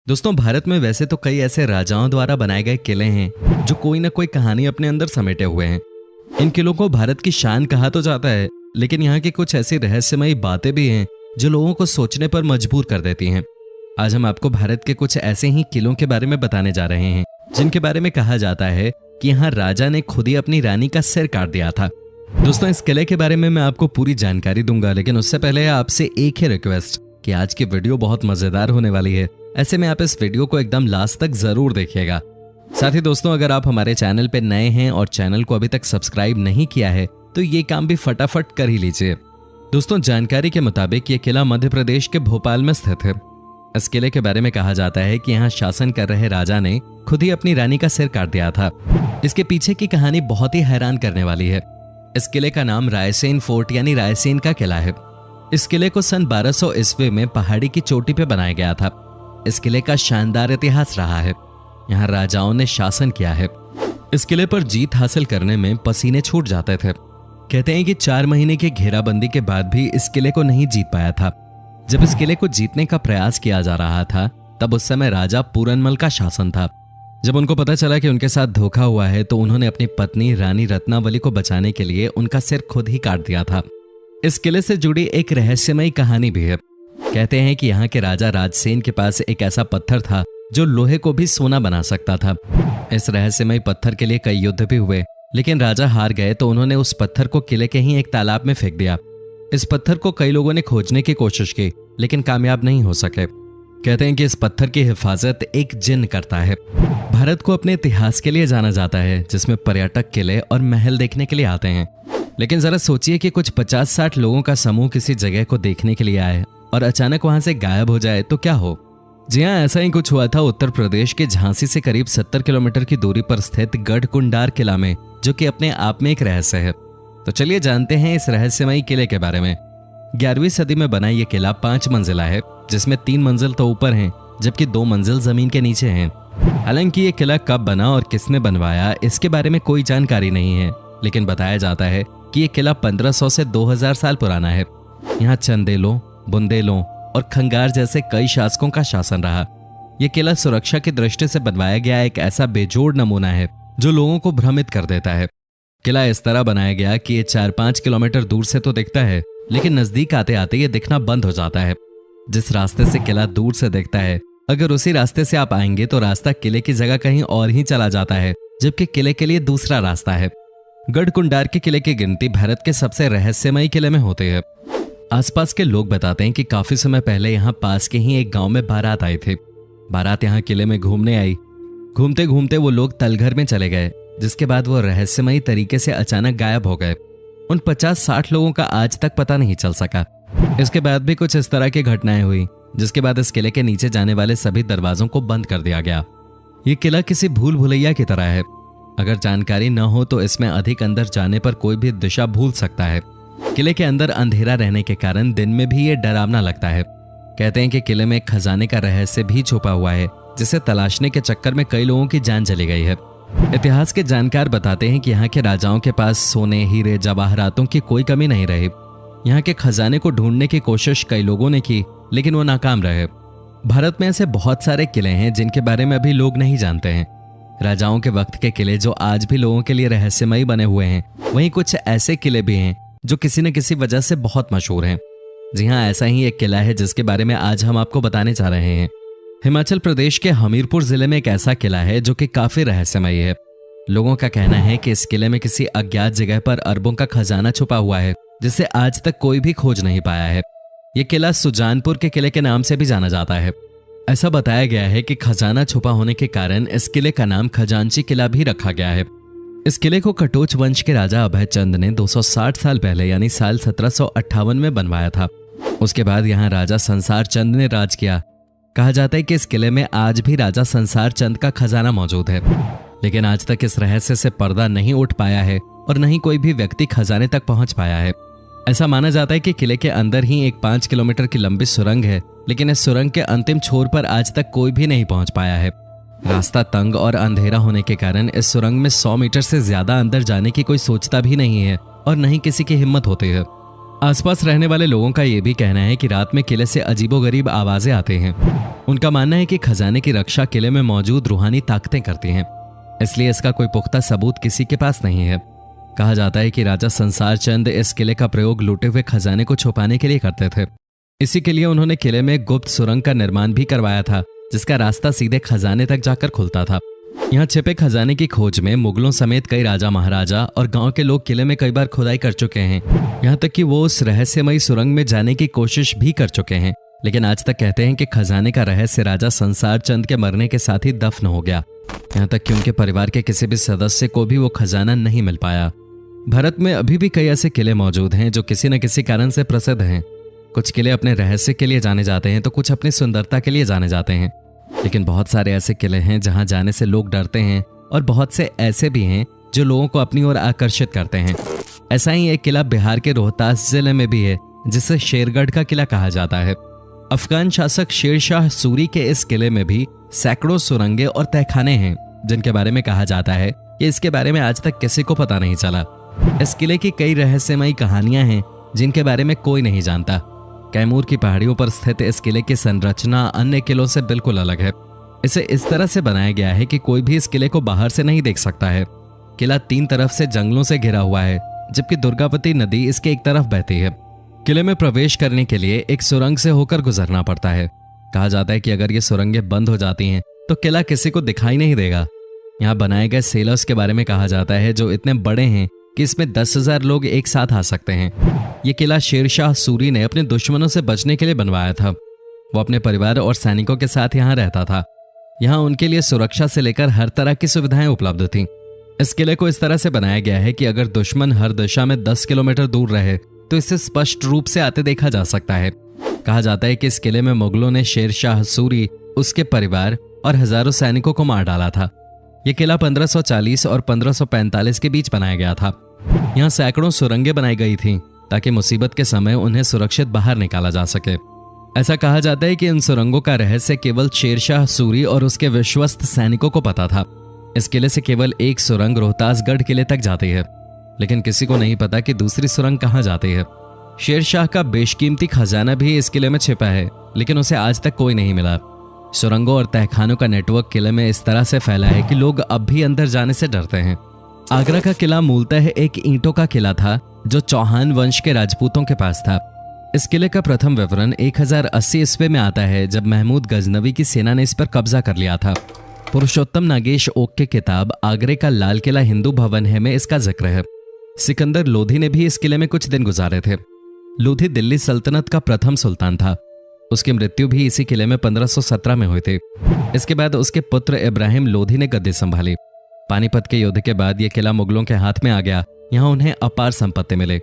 दोस्तों, भारत में वैसे तो कई ऐसे राजाओं द्वारा बनाए गए किले हैं जो कोई ना कोई कहानी अपने अंदर समेटे हुए हैं। इन किलों को भारत की शान कहा तो जाता है, लेकिन यहाँ की कुछ ऐसी रहस्यमयी बातें भी हैं जो लोगों को सोचने पर मजबूर कर देती हैं। आज हम आपको भारत के कुछ ऐसे ही किलों के बारे में बताने जा रहे हैं जिनके बारे में कहा जाता है कि यहाँ राजा ने खुद ही अपनी रानी का सिर काट दिया था। दोस्तों, इस किले के बारे में मैं आपको पूरी जानकारी दूंगा, लेकिन उससे पहले आपसे एक ही रिक्वेस्ट कि आज की वीडियो बहुत मजेदार होने वाली है। ऐसे में आप इस वीडियो को एकदम लास्ट तक जरूर देखिएगा। साथ ही दोस्तों, अगर आप हमारे चैनल पे नए हैं और चैनल को अभी तक सब्सक्राइब नहीं किया है तो ये काम भी फटाफट कर ही लीजिए। दोस्तों, जानकारी के मुताबिक ये किला मध्य प्रदेश के भोपाल में स्थित है। इस किले के बारे में कहा जाता है कि यहाँ शासन कर रहे राजा ने खुद ही अपनी रानी का सिर काट दिया था। इसके पीछे की कहानी बहुत ही हैरान करने वाली है। इस किले का नाम रायसेन फोर्ट यानी रायसेन का किला है। इस किले को सन 1200 ईस्वी में पहाड़ी की चोटी पे बनाया गया था। इस किले का शानदार इतिहास रहा है। यहाँ राजाओं ने शासन किया है। इस किले पर जीत हासिल करने में पसीने छूट जाते थे। कहते हैं कि 4 महीने की घेराबंदी के बाद भी इस किले को नहीं जीत पाया था। जब इस किले को जीतने का प्रयास किया जा रहा था तब उस समय राजा पूरनमल का शासन था। जब उनको पता चला कि उनके साथ धोखा हुआ है तो उन्होंने अपनी पत्नी रानी रत्नावली को बचाने के लिए उनका सिर खुद ही काट दिया था। इस किले से जुड़ी एक रहस्यमयी कहानी भी है। कहते हैं कि यहाँ के राजा राजसेन के पास एक ऐसा पत्थर था जो लोहे को भी सोना बना सकता था। इस रहस्यमयी पत्थर के लिए कई युद्ध भी हुए, लेकिन राजा हार गए तो उन्होंने उस पत्थर को किले के ही एक तालाब में फेंक दिया। इस पत्थर को कई लोगों ने खोजने की कोशिश की, लेकिन कामयाब नहीं हो सके। कहते हैं कि इस पत्थर की हिफाजत एक जिन करता है। भारत को अपने इतिहास के लिए जाना जाता है, जिसमें पर्यटक किले और महल देखने के लिए आते हैं। लेकिन जरा सोचिए कि कुछ 50-60 लोगों का समूह किसी जगह को देखने के लिए आए और अचानक वहां से गायब हो जाए तो क्या हो। जी हाँ, ऐसा ही कुछ हुआ था उत्तर प्रदेश के झांसी से करीब 70 किलोमीटर की दूरी पर स्थित गढ़कुंडार किला में, जो कि अपने आप में एक रहस्य है। तो चलिए जानते हैं इस रहस्यमयी किले के बारे में। 11वीं सदी में बना ये किला 5 मंजिला है, जिसमें 3 मंजिल तो ऊपर हैं जबकि 2 मंजिल जमीन के नीचे हैं। हालांकि ये किला कब बना और किसने बनवाया इसके बारे में कोई जानकारी नहीं है, लेकिन बताया जाता है कि ये किला 1500 से 2000 साल पुराना है। यहाँ चंदेलों, बुंदेलों और खंगार जैसे कई शासकों का शासन रहा। यह किला सुरक्षा की दृष्टि से बनवाया गया एक ऐसा बेजोड़ नमूना है जो लोगों को भ्रमित कर देता है। किला इस तरह बनाया गया कि ये 4-5 किलोमीटर दूर से तो दिखता है, लेकिन नजदीक आते आते ये दिखना बंद हो जाता है। जिस रास्ते से किला दूर से दिखता है, अगर उसी रास्ते से आप आएंगे तो रास्ता किले की जगह कहीं और ही चला जाता है, जबकि किले के लिए दूसरा रास्ता है। गढ़कुंडार के किले की गिनती भारत के सबसे रहस्यमयी किले में होते हैं। आसपास के लोग बताते हैं कि काफी समय पहले यहाँ पास के ही एक गांव में बारात आए थे। बारात यहाँ किले में घूमने आई। घूमते घूमते वो लोग तलघर में चले गए, जिसके बाद वो रहस्यमयी तरीके से अचानक गायब हो गए। उन 50-60 लोगों का आज तक पता नहीं चल सका। इसके बाद भी कुछ इस तरह की घटनाएं हुई, जिसके बाद इस किले के नीचे जाने वाले सभी दरवाजों को बंद कर दिया गया। ये किला किसी भूल भुलैया की तरह है। अगर जानकारी न हो तो इसमें अधिक अंदर जाने पर कोई भी दिशा भूल सकता है। किले के अंदर अंधेरा रहने के कारण दिन में भी ये डरावना लगता है। कहते हैं कि किले में एक खजाने का रहस्य भी छुपा हुआ है, जिसे तलाशने के चक्कर में कई लोगों की जान चली गई है। इतिहास के जानकार बताते हैं कि यहाँ के राजाओं के पास सोने, हीरे, जवाहरातों की कोई कमी नहीं रही। यहाँ के खजाने को ढूंढने की कोशिश कई लोगों ने की, लेकिन वो नाकाम रहे। भारत में ऐसे बहुत सारे किले हैं जिनके बारे में अभी लोग नहीं जानते हैं। राजाओं के वक्त के किले जो आज भी लोगों के लिए रहस्यमयी बने हुए हैं, वहीं कुछ ऐसे किले भी हैं जो किसी न किसी वजह से बहुत मशहूर हैं। जी हाँ, ऐसा ही एक किला है जिसके बारे में आज हम आपको बताने जा रहे हैं। हिमाचल प्रदेश के हमीरपुर जिले में एक ऐसा किला है जो कि काफी रहस्यमयी है। लोगों का कहना है कि इस किले में किसी अज्ञात जगह पर अरबों का खजाना छुपा हुआ है, जिसे आज तक कोई भी खोज नहीं पाया है। यह किला सुजानपुर के किले के नाम से भी जाना जाता है। ऐसा बताया गया है कि खजाना छुपा होने के कारण इस किले का नाम खजांची किला भी रखा गया है। इस किले को कटोच वंश के राजा अभय चंद ने 260 साल पहले यानी साल 1758 में बनवाया था। उसके बाद यहाँ राजा संसार चंद ने राज किया। कहा जाता है कि इस किले में आज भी राजा संसार चंद का खजाना मौजूद है, लेकिन आज तक इस रहस्य से पर्दा नहीं उठ पाया है और न ही कोई भी व्यक्ति खजाने तक पहुंच पाया है। ऐसा माना जाता है कि किले के अंदर ही एक 5 किलोमीटर की लंबी सुरंग है, लेकिन इस सुरंग के अंतिम छोर पर आज तक कोई भी नहीं पहुंच पाया है। रास्ता तंग और अंधेरा होने के कारण इस सुरंग में 100 मीटर से ज्यादा अंदर जाने की कोई सोचता भी नहीं है और न ही किसी की हिम्मत होती है। आसपास रहने वाले लोगों का यह भी कहना है कि रात में किले से अजीबोगरीब आवाजें आते हैं। उनका मानना है कि खजाने की रक्षा किले में मौजूद रूहानी ताकतें करती हैं, इसलिए इसका कोई पुख्ता सबूत किसी के पास नहीं है। कहा जाता है कि राजा संसार चंद इस किले का प्रयोग लूटे हुए खजाने को छुपाने के लिए करते थे। इसी के लिए उन्होंने किले में गुप्त सुरंग का निर्माण भी करवाया था, जिसका रास्ता सीधे खजाने तक जाकर खुलता था। यहाँ छिपे खजाने की खोज में मुगलों समेत कई राजा महाराजा और गांव के लोग किले में कई बार खुदाई कर चुके हैं। यहाँ तक कि वो उस रहस्यमयी सुरंग में जाने की कोशिश भी कर चुके हैं, लेकिन आज तक कहते हैं कि खजाने का रहस्य राजा संसार चंद के मरने के साथ ही दफन हो गया। यहाँ तक कि उनके परिवार के किसी भी सदस्य को भी वो खजाना नहीं मिल पाया। भारत में अभी भी कई ऐसे किले मौजूद हैं जो किसी न किसी कारण से प्रसिद्ध हैं। कुछ किले अपने रहस्य के लिए जाने जाते हैं तो कुछ अपनी सुंदरता के लिए जाने जाते हैं, लेकिन बहुत सारे ऐसे किले हैं जहां जाने से लोग डरते हैं और बहुत से ऐसे भी हैं जो लोगों को अपनी ओर आकर्षित करते हैं। ऐसा ही एक किला बिहार के रोहतास जिले में भी है, जिसे शेरगढ़ का किला कहा जाता है। अफगान शासक शेरशाह सूरी के इस किले में भी सैकड़ों सुरंगें और तहखाने हैं, जिनके बारे में कहा जाता है कि इसके बारे में आज तक किसी को पता नहीं चला। इस किले की कई रहस्यमयी कहानियां हैं जिनके बारे में कोई नहीं जानता। कैमूर की पहाड़ियों पर स्थित इस किले की संरचना अन्य किलों से बिल्कुल अलग है। इसे इस तरह से बनाया गया है कि कोई भी इस किले को बाहर से नहीं देख सकता है। किला 3 तरफ से जंगलों से घिरा हुआ है, जबकि दुर्गावती नदी इसके एक तरफ बहती है। किले में प्रवेश करने के लिए एक सुरंग से होकर गुजरना पड़ता है। कहा जाता है कि अगर ये सुरंगें बंद हो जाती हैं तो किला किसी को दिखाई नहीं देगा। यहाँ बनाए गए सेलर्स के बारे में कहा जाता है जो इतने बड़े हैं कि इसमें 10,000 लोग एक साथ आ सकते हैं। ये किला शेरशाह सूरी ने अपने दुश्मनों से बचने के लिए बनवाया था। वो अपने परिवार और सैनिकों के साथ यहाँ रहता था। यहाँ उनके लिए सुरक्षा से लेकर हर तरह की सुविधाएं उपलब्ध थीं। इस किले को इस तरह से बनाया गया है कि अगर दुश्मन हर दिशा में 10 किलोमीटर दूर रहे तो इसे स्पष्ट रूप से आते देखा जा सकता है। कहा जाता है कि इस किले में मुगलों ने शेरशाह सूरी, उसके परिवार और हजारों सैनिकों को मार डाला था। यह किला 1540 और 1545 के बीच बनाया गया था। यहाँ सैकड़ों सुरंगें बनाई गई थीं ताकि मुसीबत के समय उन्हें सुरक्षित बाहर निकाला जा सके। ऐसा कहा जाता है कि इन सुरंगों का रहस्य केवल शेरशाह सूरी और उसके विश्वस्त सैनिकों को पता था। इस किले से केवल एक सुरंग रोहतासगढ़ किले तक जाती है, लेकिन किसी को नहीं पता कि दूसरी सुरंग कहाँ जाती है। शेरशाह का बेशकीमती खजाना भी इस किले में छिपा है, लेकिन उसे आज तक कोई नहीं मिला। सुरंगों और तहखानों का नेटवर्क किले में इस तरह से फैला है कि लोग अब भी अंदर जाने से डरते हैं। आगरा का किला मूलतः एक ईंटों का किला था जो चौहान वंश के राजपूतों के पास था। इस किले का प्रथम विवरण 1080 ईस्वी में आता है, जब महमूद गजनवी की सेना ने इस पर कब्जा कर लिया था। पुरुषोत्तम नागेश ओक की किताब आगरे का लाल किला हिंदू भवन है में इसका जिक्र है। सिकंदर लोधी ने भी इस किले में कुछ दिन गुजारे थे। लोधी दिल्ली सल्तनत का प्रथम सुल्तान था। उसकी मृत्यु भी इसी किले में 1517 में हुई थी। इसके बाद उसके पुत्र इब्राहिम लोधी ने गद्दी संभाली। पानीपत के युद्ध के बाद यह किला मुगलों के हाथ में आ गया। यहाँ उन्हें अपार संपत्ति मिले।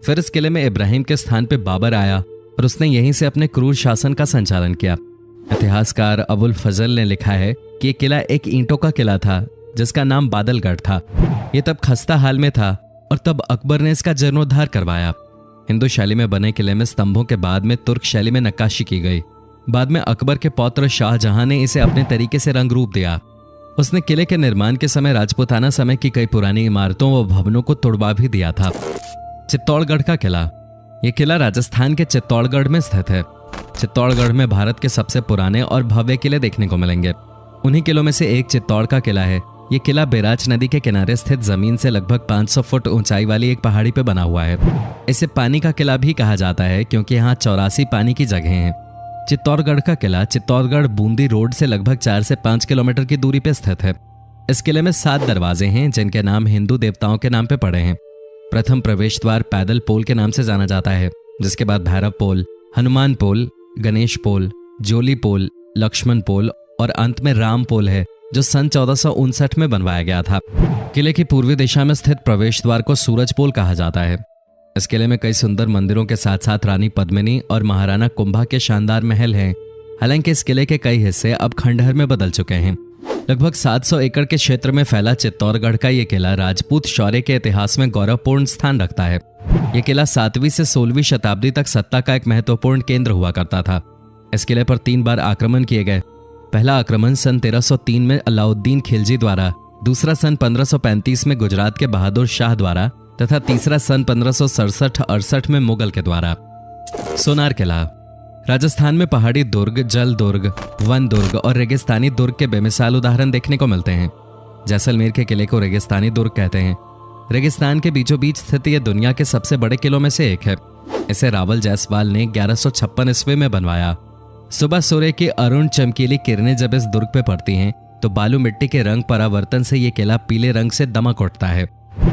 फिर इस किले में इब्राहिम के स्थान पर बाबर आया और उसने यहीं से अपने क्रूर शासन का संचालन किया। इतिहासकार अबुल फजल ने लिखा है कि यह किला एक ईंटों का किला था जिसका नाम बादलगढ़ था। यह तब खस्ता हाल में था और तब अकबर ने इसका जीर्णोद्धार करवाया। हिंदू शैली में बने किले में स्तंभों के बाद में तुर्क शैली में नक्काशी की गई। बाद में अकबर के पौत्र शाहजहां ने इसे अपने तरीके से रंग रूप दिया। उसने किले के निर्माण के समय राजपूताना समय की कई पुरानी इमारतों व भवनों को तोड़वा भी दिया था। चित्तौड़गढ़ का किला। यह किला राजस्थान के चित्तौड़गढ़ में स्थित है। चित्तौड़गढ़ में भारत के सबसे पुराने और भव्य किले देखने को मिलेंगे। उन्हीं किलों में से एक चित्तौड़ का किला है। यह किला बैराज नदी के किनारे स्थित जमीन से लगभग 500 फुट ऊंचाई वाली एक पहाड़ी पर बना हुआ है। इसे पानी का किला भी कहा जाता है क्योंकि यहाँ 84 पानी की जगह हैं। चित्तौड़गढ़ का किला चित्तौड़गढ़ बूंदी रोड से लगभग 4 से 5 किलोमीटर की दूरी पर स्थित है। इस किले में 7 दरवाजे हैं जिनके नाम हिंदू देवताओं के नाम पे पड़े हैं। प्रथम प्रवेश द्वार पैदल पोल के नाम से जाना जाता है, जिसके बाद भैरव पोल, हनुमान पोल, गणेश पोल, जोली पोल, लक्ष्मण पोल और अंत में राम पोल है जो सन 1459 में बनवाया गया था। किले की पूर्वी दिशा में स्थित प्रवेश द्वार को सूरज पोल कहा जाता है। इस किले में कई सुंदर मंदिरों के साथ साथ रानी पद्मिनी और महाराणा कुंभा के शानदार महल हैं। हालांकि इस किले के कई हिस्से अब खंडहर में बदल चुके हैं। लगभग 700 एकड़ के क्षेत्र में फैला चित्तौड़गढ़ का यह किला राजपूत शौर्य के इतिहास में गौरवपूर्ण स्थान रखता है। यह किला 7वीं से 16वीं शताब्दी तक सत्ता का एक महत्वपूर्ण केंद्र हुआ करता था। इस किले पर 3 बार आक्रमण किए गए। पहला आक्रमण सन 1303 में अलाउद्दीन खिलजी द्वारा, दूसरा सन 1535 में गुजरात के बहादुर शाह द्वारा तथा तीसरा सन 1567-68 में मुगल के द्वारा। सोनार किला राजस्थान में पहाड़ी दुर्ग, जल दुर्ग, वन दुर्ग और रेगिस्तानी दुर्ग के बेमिसाल उदाहरण देखने को मिलते हैं। जैसलमेर के किले को रेगिस्तानी दुर्ग कहते हैं। रेगिस्तान के बीचों बीच स्थित यह दुनिया के सबसे बड़े किलों में से एक है। इसे रावल जायसवाल ने 1156 ईस्वी में बनवाया। सुबह सूर्य की अरुण चमकीली किरणें जब इस दुर्ग पे पड़ती हैं तो बालू मिट्टी के रंग परावर्तन से यह किला पीले रंग से दमक उठता है।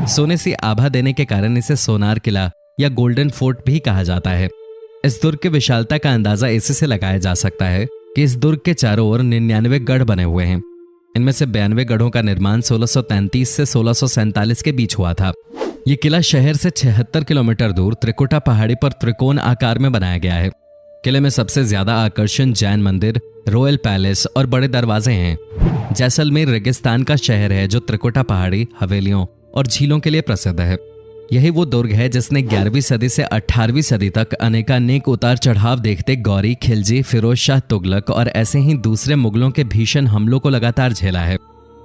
सोने सी आभा देने के कारण इसे सोनार किला या गोल्डन फोर्ट भी कहा जाता है। इस दुर्ग की विशालता का अंदाजा इसी से लगाया जा सकता है कि इस दुर्ग के चारों ओर 99 गढ़ बने हुए हैं। इनमें से 92 गढ़ों का निर्माण 1633 से 1647 के बीच हुआ था। ये किला शहर से 76 किलोमीटर दूर त्रिकुटा पहाड़ी पर त्रिकोण आकार में बनाया गया है। किले में सबसे ज्यादा आकर्षण जैन मंदिर, रॉयल पैलेस और बड़े दरवाजे हैं। जैसलमेर रेगिस्तान का शहर है जो त्रिकुटा पहाड़ी, हवेलियों और झीलों के लिए प्रसिद्ध है। यही वो दुर्ग है जिसने 11वीं सदी से 18वीं सदी तक अनेकानेक उतार चढ़ाव देखते गौरी, खिलजी, फिरोज शाह तुगलक और ऐसे ही दूसरे मुगलों के भीषण हमलों को लगातार झेला है।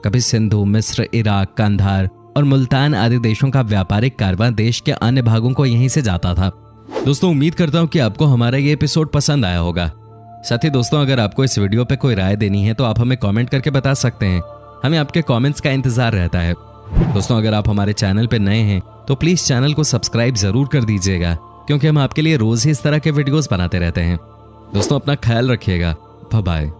कभी सिंधु, मिस्र, इराक, कंधार और मुल्तान आदि देशों का व्यापारिक कारवां देश के अन्य भागों को यहीं से जाता था। दोस्तों, उम्मीद करता हूं कि आपको हमारा ये एपिसोड पसंद आया होगा। साथ ही दोस्तों, अगर आपको इस वीडियो पे कोई राय देनी है तो आप हमें कमेंट करके बता सकते हैं। हमें आपके कमेंट्स का इंतजार रहता है। दोस्तों, अगर आप हमारे चैनल पे नए हैं तो प्लीज चैनल को सब्सक्राइब जरूर कर दीजिएगा, क्योंकि हम आपके लिए रोज ही इस तरह के वीडियोस बनाते रहते हैं। दोस्तों, अपना ख्याल रखिएगा। Bye bye.